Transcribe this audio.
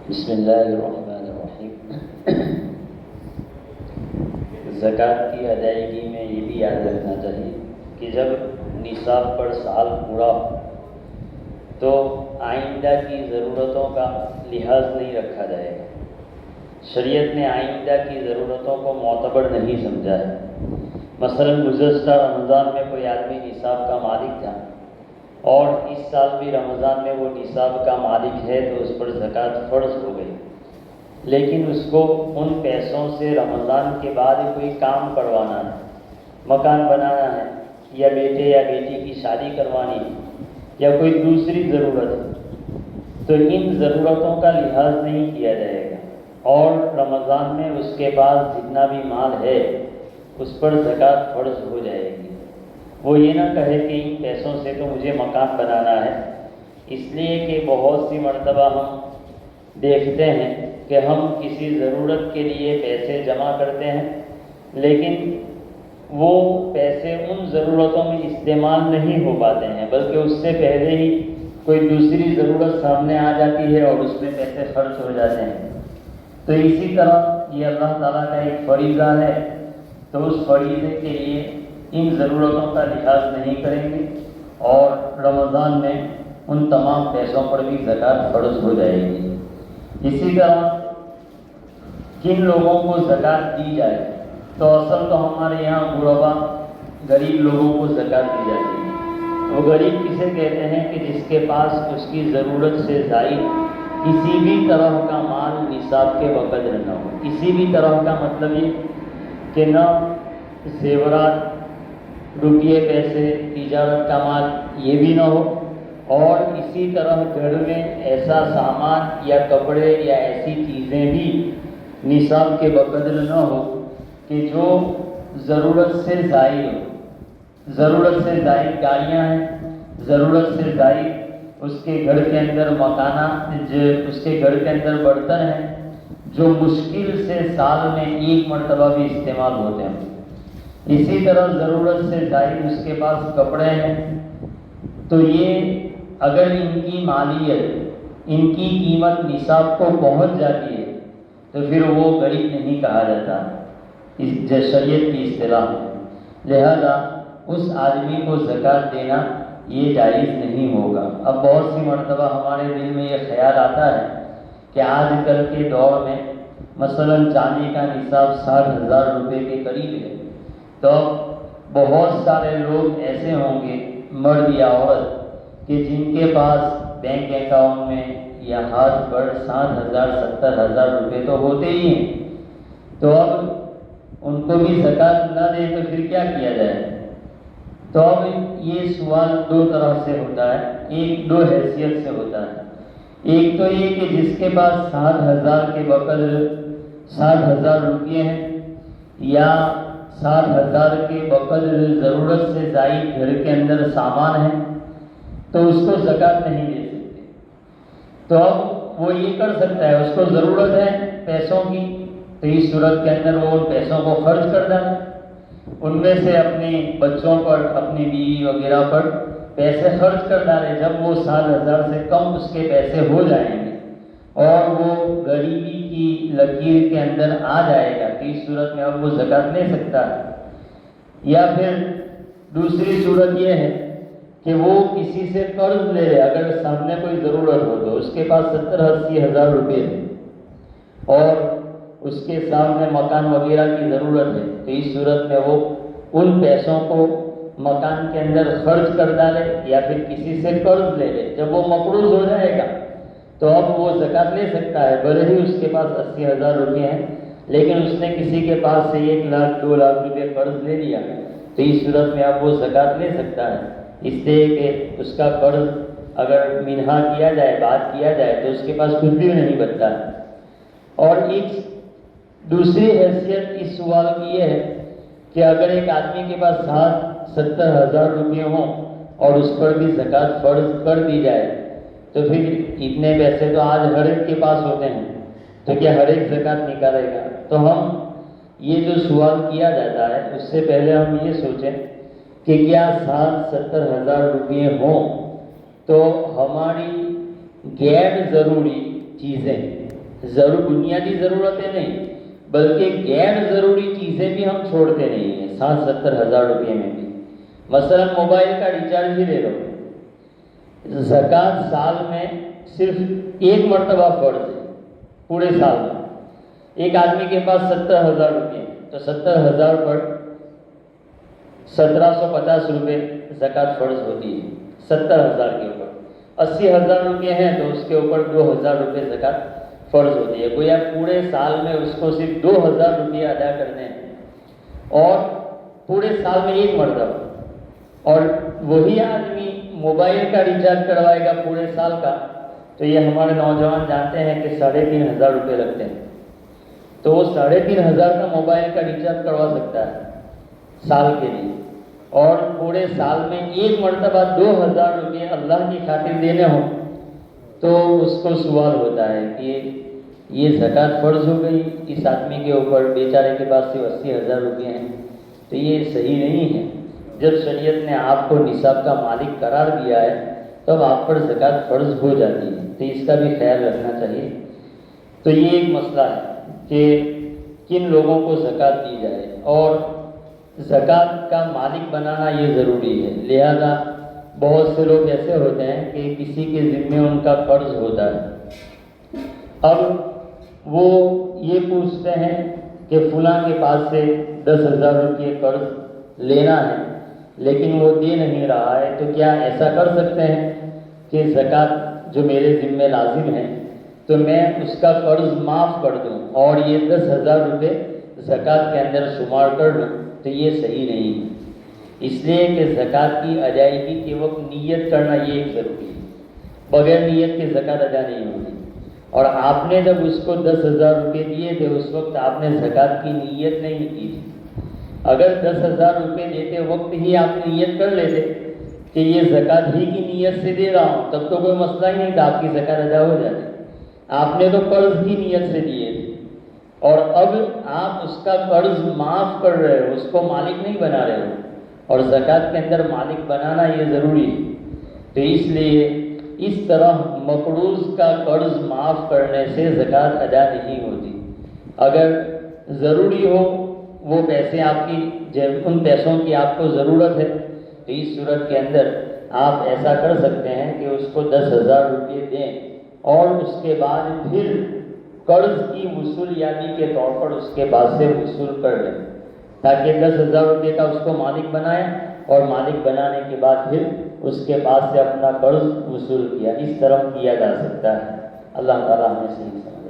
بسم اللہ الرحمن الرحیم۔ زکوٰۃ کی ادائیگی میں یہ بھی یاد رکھنا چاہیے کہ جب نصاب پر سال پورا ہو تو آئندہ کی ضرورتوں کا لحاظ نہیں رکھا جائے گا۔ شریعت نے آئندہ کی ضرورتوں کو معتبر نہیں سمجھا ہے۔ مثلا گزشتہ رمضان میں کوئی آدمی نصاب کا مالک تھا اور اس سال بھی رمضان میں وہ نصاب کا مالک ہے تو اس پر زکوٰۃ فرض ہو گئی، لیکن اس کو ان پیسوں سے رمضان کے بعد کوئی کام کروانا ہے، مکان بنانا ہے یا بیٹے یا بیٹی کی شادی کروانی ہے یا کوئی دوسری ضرورت ہے، تو ان ضرورتوں کا لحاظ نہیں کیا جائے گا اور رمضان میں اس کے پاس جتنا بھی مال ہے اس پر زکوٰۃ فرض ہو جائے گی۔ وہ یہ نہ کہے کہ ان پیسوں سے تو مجھے مکان بنانا ہے، اس لیے کہ بہت سی مرتبہ ہم دیکھتے ہیں کہ ہم کسی ضرورت کے لیے پیسے جمع کرتے ہیں لیکن وہ پیسے ان ضرورتوں میں استعمال نہیں ہو پاتے ہیں، بلکہ اس سے پہلے ہی کوئی دوسری ضرورت سامنے آ جاتی ہے اور اس میں پیسے خرچ ہو جاتے ہیں۔ تو اسی طرح یہ اللہ تعالیٰ کا ایک فریضہ ہے، تو اس فریضے کے لیے ان ضرورتوں کا لحاظ نہیں کریں گے اور رمضان میں ان تمام پیسوں پر بھی زکوٰۃ فرض ہو جائے گی۔ اسی طرح جن لوگوں کو زکوٰۃ دی جائے تو اصل تو ہمارے یہاں غربا غریب لوگوں کو زکوٰۃ دی جاتی ہے۔ وہ غریب کسے کہتے ہیں کہ جس کے پاس اس کی ضرورت سے زائد کسی بھی طرح کا مال نصاب کے بقدر نہ ہو۔ کسی بھی طرح کا مطلب یہ کہ نہ زیورات، روپیے، پیسے، تجارت کا مال یہ بھی نہ ہو، اور اسی طرح گھر میں ایسا سامان یا کپڑے یا ایسی چیزیں بھی نصاب کے بقدر نہ ہو کہ جو ضرورت سے زائد ہو۔ ضرورت سے زائد گاڑیاں ہیں، ضرورت سے زائد اس کے گھر کے اندر مکانات، اس کے گھر کے اندر برتن ہیں جو مشکل سے سال میں ایک مرتبہ بھی استعمال ہوتے ہیں۔ اسی طرح ضرورت سے زائد اس کے پاس کپڑے ہیں، تو یہ اگر ان کی مالیت، ان کی قیمت نصاب کو پہنچ جاتی ہے تو پھر وہ غریب نہیں کہا جاتا اس شریعت کی اصطلاح میں۔ لہذا اس آدمی کو زکوٰۃ دینا یہ جائز نہیں ہوگا۔ اب بہت سی مرتبہ ہمارے دل میں یہ خیال آتا ہے کہ آج کل کے دور میں مثلا چاندی کا نصاب 60,000 روپے کے قریب ہے، تو بہت سارے لوگ ایسے ہوں گے، مرد یا عورت، کہ جن کے پاس بینک اکاؤنٹ میں یا ہاتھ پر 60,000 70,000 روپے تو ہوتے ہی ہیں، تو اب ان کو بھی زکوٰۃ نہ دے تو پھر کیا کیا جائے؟ تو اب یہ سوال دو طرح سے ہوتا ہے، دو حیثیت سے ہوتا ہے۔ ایک تو یہ کہ جس کے پاس 60,000 کے بقدر 60,000 روپے ہیں یا 60,000 کے بقدر ضرورت سے زائد گھر کے اندر سامان ہے تو اس کو زکوٰۃ نہیں دے سکتے۔ تو اب وہ یہ کر سکتا ہے، اس کو ضرورت ہے پیسوں کی تو اس صورت کے اندر وہ ان پیسوں کو خرچ کر ڈالے، ان میں سے اپنے بچوں پر، اپنی بیوی وغیرہ پر پیسے خرچ کر ڈالے۔ جب وہ 60,000 سے کم اس کے پیسے ہو جائیں گے اور وہ غریبی کی لکیر کے اندر آ جائے گا تو اس صورت میں اب وہ زکوٰۃ لے سکتا ہے۔ یا پھر دوسری صورت یہ ہے کہ وہ کسی سے قرض لے لے، اگر سامنے کوئی ضرورت ہو تو اس کے پاس 70-80 ہزار روپے ہے اور اس کے سامنے مکان وغیرہ کی ضرورت ہے تو اس صورت میں وہ ان پیسوں کو مکان کے اندر خرچ کر ڈالے یا پھر کسی سے قرض لے لے۔ جب وہ مقروض ہو جائے گا تو اب وہ زکوٰۃ لے سکتا ہے، بھلے ہی اس کے پاس 80,000 روپے ہیں لیکن اس نے کسی کے پاس سے 1 لاکھ 2 لاکھ روپے قرض لے لیا تو اس صورت میں اب وہ زکوٰۃ لے سکتا ہے، اس لیے کہ اس کا قرض اگر منہا کیا جائے، بات کیا جائے تو اس کے پاس کچھ بھی نہیں بچتا ہے۔ اور ایک دوسری حیثیت اس سوال کی یہ ہے کہ اگر ایک آدمی کے پاس 60-70 ہزار روپے ہوں اور اس پر بھی زکوٰۃ فرض کر دی جائے تو پھر اتنے پیسے تو آج ہر ایک کے پاس ہوتے ہیں تو کیا ہر ایک زکوٰۃ نکالے گا؟ تو ہم یہ جو سوال کیا جاتا ہے اس سے پہلے ہم یہ سوچیں کہ کیا 60-70 ہزار روپے ہوں تو ہماری غیر ضروری چیزیں بنیادی ضرورتیں نہیں بلکہ غیر ضروری چیزیں بھی ہم چھوڑتے نہیں ہیں 60-70 ہزار روپے میں بھی. مثلا موبائل کا ریچارج ہی لے لو. زکوٰۃ سال میں صرف ایک مرتبہ فرض ہے پورے سال میں. ایک آدمی کے پاس 70 ہزار روپے ہیں تو 70 ہزار پر 1750 روپے زکوٰۃ فرض ہوتی ہے 70 ہزار کے اوپر. 80 ہزار روپے ہیں تو اس کے اوپر 2000 روپے زکوٰۃ فرض ہوتی ہے. گویا پورے سال میں اس کو صرف 2000 روپے ادا کرنے ہیں اور پورے سال میں ایک مرتبہ. اور وہی آدمی موبائل کا ریچارج کروائے گا پورے سال کا تو یہ ہمارے نوجوان جانتے ہیں کہ 3500 روپے لگتے ہیں. تو وہ 3500 کا موبائل کا ریچارج کروا سکتا ہے سال کے لیے اور پورے سال میں ایک مرتبہ 2000 روپے اللہ کی خاطر دینے ہوں تو اس کو سوال ہوتا ہے کہ یہ زکوٰۃ فرض ہو گئی اس آدمی کے اوپر، بیچارے کے پاس صرف 80 ہزار روپے ہیں. تو یہ صحیح نہیں ہے. جب شریعت نے آپ کو نصاب کا مالک قرار دیا ہے تب آپ پر زکوٰۃ فرض ہو جاتی ہے تو اس کا بھی خیال رکھنا چاہیے. تو یہ ایک مسئلہ ہے کہ کن لوگوں کو زکوٰۃ دی جائے اور زکوٰۃ کا مالک بنانا یہ ضروری ہے. لہذا بہت سے لوگ ایسے ہوتے ہیں کہ کسی کے ذمے ان کا قرض ہوتا ہے. اب وہ یہ پوچھتے ہیں کہ فلاں کے پاس سے 10,000 روپے قرض لینا ہے لیکن وہ دے نہیں رہا ہے. تو کیا ایسا کر سکتے ہیں کہ زکوٰۃ جو میرے ذمے لازم ہے تو میں اس کا قرض معاف کر دوں اور یہ 10,000 روپے زکوٰۃ کے اندر شمار کر لوں؟ تو یہ صحیح نہیں ہے. اس لیے کہ زکوٰۃ کی ادائیگی کے وقت نیت کرنا یہ ایک ضروری ہے. بغیر نیت کے زکوٰۃ ادا نہیں ہوگی. اور آپ نے جب اس کو 10,000 روپے دیے تھے اس وقت آپ نے زکوٰۃ کی نیت نہیں کی تھی. اگر 10,000 روپے دیتے وقت ہی آپ نیت کر لیتے کہ یہ زکوٰۃ ہی کی نیت سے دے رہا ہوں تب تو کوئی مسئلہ ہی نہیں تھا، آپ کی زکوٰۃ ادا ہو جاتی. آپ نے تو قرض کی نیت سے دیے تھے اور اب آپ اس کا قرض معاف کر رہے ہو، اس کو مالک نہیں بنا رہے ہو. اور زکوٰۃ کے اندر مالک بنانا یہ ضروری ہے. تو اس لیے اس طرح مقروض کا قرض معاف کرنے سے زکوٰۃ ادا نہیں ہوتی. اگر ضروری ہو وہ پیسے آپ کی ان پیسوں کی آپ کو ضرورت ہے تو اس صورت کے اندر آپ ایسا کر سکتے ہیں کہ اس کو 10,000 روپے دیں اور اس کے بعد پھر قرض کی وصولیابی کے طور پر اس کے پاس سے وصول کر لیں تاکہ 10,000 روپے کا اس کو مالک بنائیں اور مالک بنانے کے بعد پھر اس کے پاس سے اپنا قرض وصول کیا. اس طرح کیا جا سکتا ہے. اللہ تعالیٰ ہمیں صحیح سمجھے.